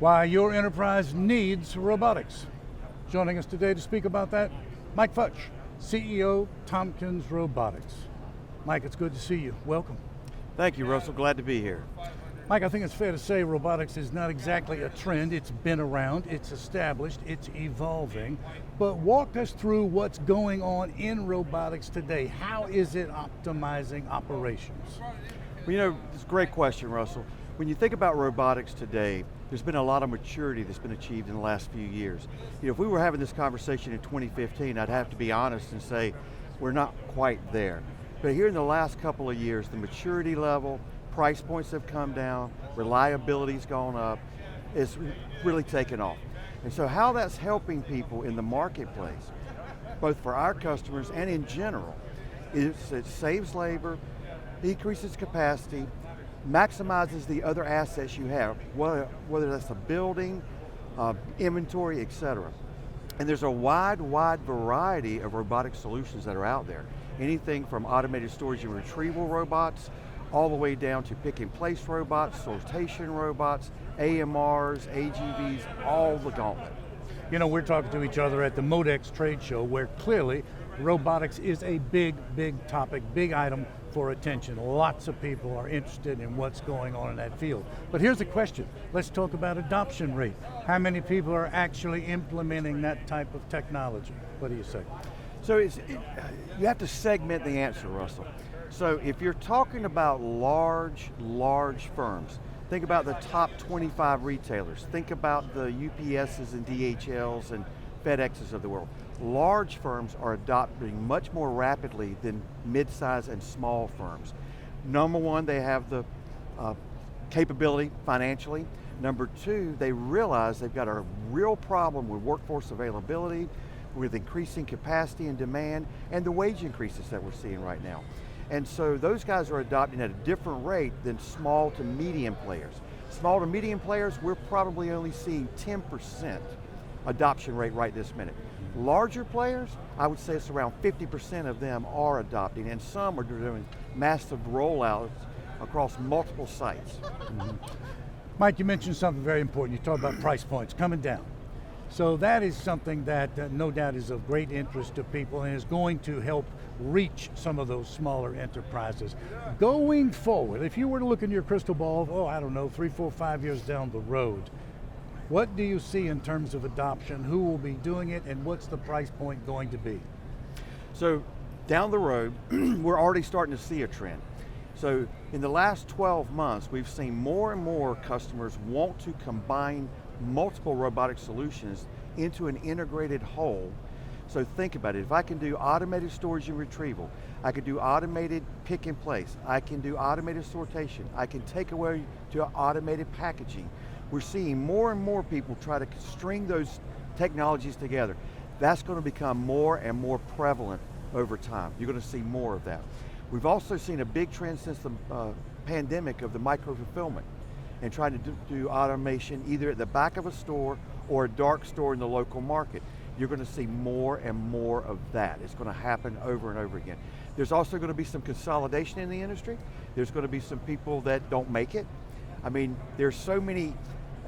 Why your enterprise needs robotics. Joining us today to speak about that, Mike Futch, CEO, Tompkins Robotics. Mike, it's good to see you. Welcome. Thank you, Russell. Glad to be here. Mike, I think it's fair to say robotics is not exactly a trend. It's been around, it's established, it's evolving. But walk us through what's going on in robotics today. How is it optimizing operations? Well, you know, it's a great question, Russell. When you think about robotics today, there's been a lot of maturity that's been achieved in the last few years. You know, if we were having this conversation in 2015, I'd have to be honest and say we're not quite there. But here in the last couple of years, the maturity level, price points have come down, reliability's gone up, it's really taken off. And so how that's helping people in the marketplace, both for our customers and in general, is it saves labor, decreases capacity, maximizes the other assets you have, whether that's a building, inventory, et cetera. And there's a wide variety of robotic solutions that are out there. Anything from automated storage and retrieval robots, all the way down to pick and place robots, sortation robots, AMRs, AGVs, all the gauntlet. You know, we're talking to each other at the Modex trade show where clearly robotics is a big topic, big item for attention. Lots of people are interested in what's going on in that field. But here's the question, let's talk about adoption rate. How many people are actually implementing that type of technology? What do you say? So you have to segment the answer, Russell. So if you're talking about large firms, think about the top 25 retailers. Think about the UPSs and DHLs and FedExes of the world. Large firms are adopting much more rapidly than mid-size and small firms. Number one, they have the capability financially. Number two, they realize they've got a real problem with workforce availability, with increasing capacity and demand, and the wage increases that we're seeing right now. And so those guys are adopting at a different rate than small to medium players. Small to medium players, we're probably only seeing 10% adoption rate right this minute. Larger players, I would say it's around 50% of them are adopting, and some are doing massive rollouts across multiple sites. Mm-hmm. Mike, you mentioned something very important. You talked about price points coming down. So that is something that no doubt is of great interest to people and is going to help reach some of those smaller enterprises. Going forward, if you were to look in your crystal ball, I don't know, 3, 4, 5 years down the road, what do you see in terms of adoption? Who will be doing it, and what's the price point going to be? So down the road, we're already starting to see a trend. So in the last 12 months, we've seen more and more customers want to combine multiple robotic solutions into an integrated whole. So think about it, if I can do automated storage and retrieval, I could do automated pick and place, I can do automated sortation, I can take away to automated packaging. We're seeing more and more people try to string those technologies together. That's going to become more and more prevalent over time. You're going to see more of that. We've also seen a big trend since the pandemic of the micro-fulfillment and trying to do automation either at the back of a store or a dark store in the local market. You're going to see more and more of that. It's going to happen over and over again. There's also going to be some consolidation in the industry. There's going to be some people that don't make it. I mean, there's so many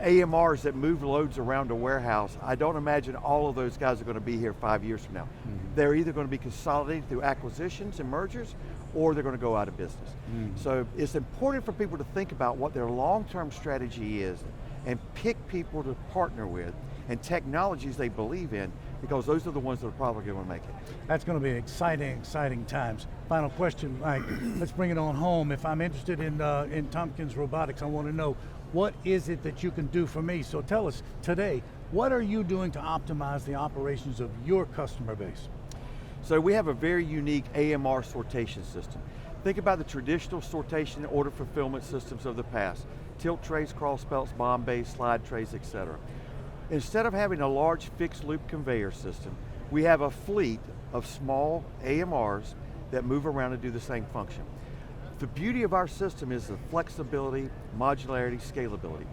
AMRs that move loads around a warehouse. I don't imagine all of those guys are going to be here 5 years from now. Mm-hmm. They're either going to be consolidated through acquisitions and mergers, or they're going to go out of business. Mm-hmm. So it's important for people to think about what their long-term strategy is and pick people to partner with and technologies they believe in, because those are the ones that are probably going to make it. That's going to be exciting times. Final question, Mike, let's bring it on home. If I'm interested in Tompkins Robotics, I want to know, what is it that you can do for me? So tell us today, what are you doing to optimize the operations of your customer base? So we have a very unique AMR sortation system. Think about the traditional sortation and order fulfillment systems of the past. Tilt trays, cross belts, bomb bays, slide trays, etc. Instead of having a large fixed loop conveyor system, we have a fleet of small AMRs that move around and do the same function. The beauty of our system is the flexibility, modularity, scalability.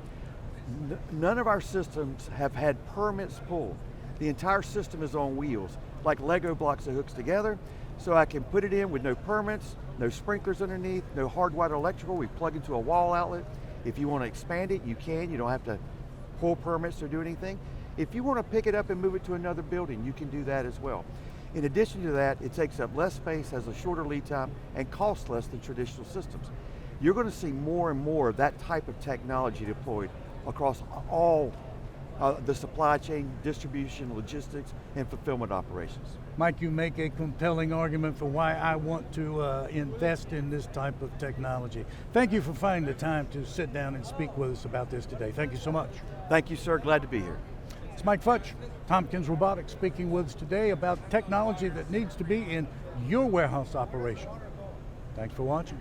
None of our systems have had permits pulled. The entire system is on wheels, like Lego blocks that hooks together, so I can put it in with no permits, no sprinklers underneath, no hardwired electrical. We plug into a wall outlet. If you want to expand it, you can. You don't have to pull permits or do anything. If you want to pick it up and move it to another building, you can do that as well. In addition to that, it takes up less space, has a shorter lead time, and costs less than traditional systems. You're going to see more and more of that type of technology deployed across all the supply chain, distribution, logistics, and fulfillment operations. Mike, you make a compelling argument for why I want to invest in this type of technology. Thank you for finding the time to sit down and speak with us about this today. Thank you so much. Thank you, sir. Glad to be here. It's Mike Futch, Tompkins Robotics, speaking with us today about technology that needs to be in your warehouse operation. Thanks for watching.